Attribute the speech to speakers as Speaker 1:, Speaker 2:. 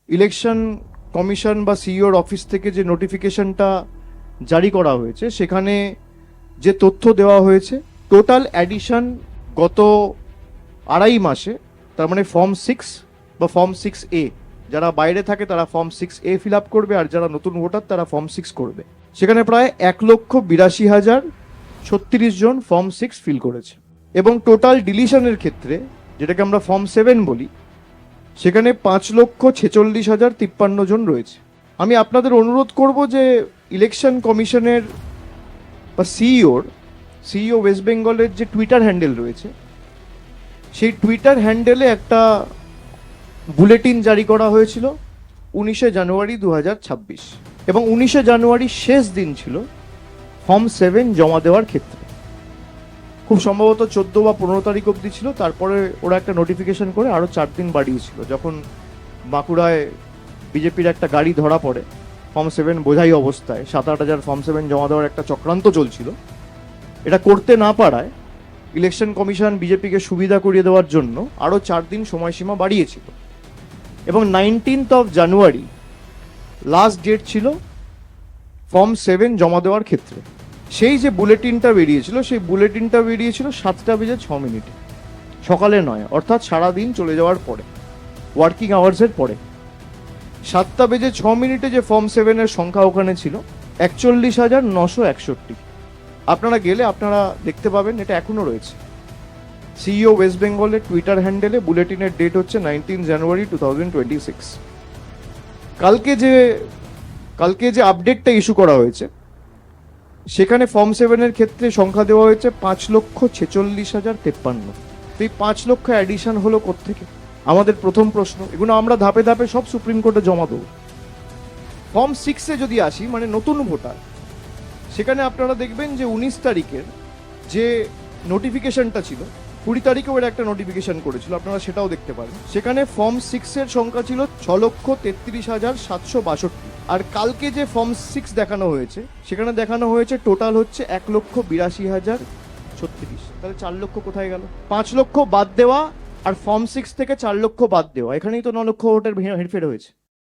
Speaker 1: Election commission বা সিইওর office থেকে যে নোটিফিকেশনটা জারি করা হয়েছে সেখানে যে তথ্য দেওয়া হয়েছে, টোটাল অ্যাডিশন গত আড়াই মাসে, তার মানে ফর্ম 6 বা ফর্ম 6A, যারা বাইরে থাকে তারা ফর্ম 6A ফিল আপ করবে, আর যারা নতুন ভোটার তারা ফর্ম 6 করবে। সেখানে প্রায় 1,82,036 জন ফর্ম 6 ফিল করেছে। এবং টোটাল ডিলিশনের ক্ষেত্রে, যেটাকে আমরা ফর্ম 7 বলি, সেখানে 5,46,053 জন রয়েছে। আমি আপনাদের অনুরোধ করব যে ইলেকশন কমিশনের বা সিইও ওয়েস্ট বেঙ্গলের যে টুইটার হ্যান্ডেল রয়েছে, সেই টুইটার হ্যান্ডেলে একটা বুলেটিন জারি করা হয়েছিল 19শে জানুয়ারি 2026, এবং 19শে জানুয়ারি শেষ দিন ছিল ফর্ম 7 জমা দেওয়ার ক্ষেত্রে। খুব সম্ভবত 14 বা 15 তারিখ অবধি ছিল, তারপরে ওরা একটা নোটিফিকেশন করে আরও 4 দিন বাড়িয়েছিল। যখন বাঁকুড়ায় বিজেপির একটা গাড়ি ধরা পড়ে ফর্ম 7 বোঝাই অবস্থায়, 7-8 হাজার ফর্ম 7 জমা দেওয়ার একটা চক্রান্ত চলছিল, এটা করতে না পারায় ইলেকশন কমিশন বিজেপিকে সুবিধা করিয়ে দেওয়ার জন্য আরও 4 দিন সময়সীমা বাড়িয়েছিল। এবং 19th of January last date ছিল ফর্ম 7 জমা দেওয়ার ক্ষেত্রে। সেই যে বুলেটিনটা বেরিয়েছিল, সেই বুলেটিনটা বেরিয়েছিল 7:06, সকালে নয়, অর্থাৎ সারাদিন চলে যাওয়ার পরে, ওয়ার্কিং আওয়ার্সের পরে। 7:06 যে ফর্ম 7-এর সংখ্যা ওখানে ছিল 41,961। আপনারা গেলে আপনারা দেখতে পাবেন, এটা এখনো রয়েছে। সিইও ওয়েস্ট বেঙ্গলের টুইটার হ্যান্ডেলে বুলেটিনের ডেট হচ্ছে 19 জানুয়ারি 2026। কালকে যে আপডেটটা ইস্যু করা হয়েছে, সেখানে ফর্ম 7-এর ক্ষেত্রে সংখ্যা দেওয়া হয়েছে 5,46,053। এই 5 লক্ষ অ্যাডিশন হলো কোত্থেকে? আমাদের প্রথম প্রশ্ন। এগুলো আমরা ধাপে ধাপে সব সুপ্রিম কোর্টে জমা দেবো। ফর্ম 6-এ যদি আসি, মানে নতুন ভোটার, সেখানে আপনারা দেখবেন যে 19 তারিখের যে নোটিফিকেশনটা ছিল, 20 তারিখেও এর একটা নোটিফিকেশন করেছিল, আপনারা সেটাও দেখতে পারেন। সেখানে ফর্ম 6-এর সংখ্যা ছিল 6,33,762। আর কালকে যে ফর্ম 6 দেখানো হয়েছে, সেখানে দেখানো হয়েছে টোটাল হচ্ছে 1,82,036। তাহলে 4 লক্ষ কোথায় গেল? 5 লক্ষ বাদ দেওয়া আর ফর্ম 6 থেকে 4 লক্ষ বাদ দেওয়া, এখানেই তো 9 লক্ষ ভোটের হেরফের হয়েছে।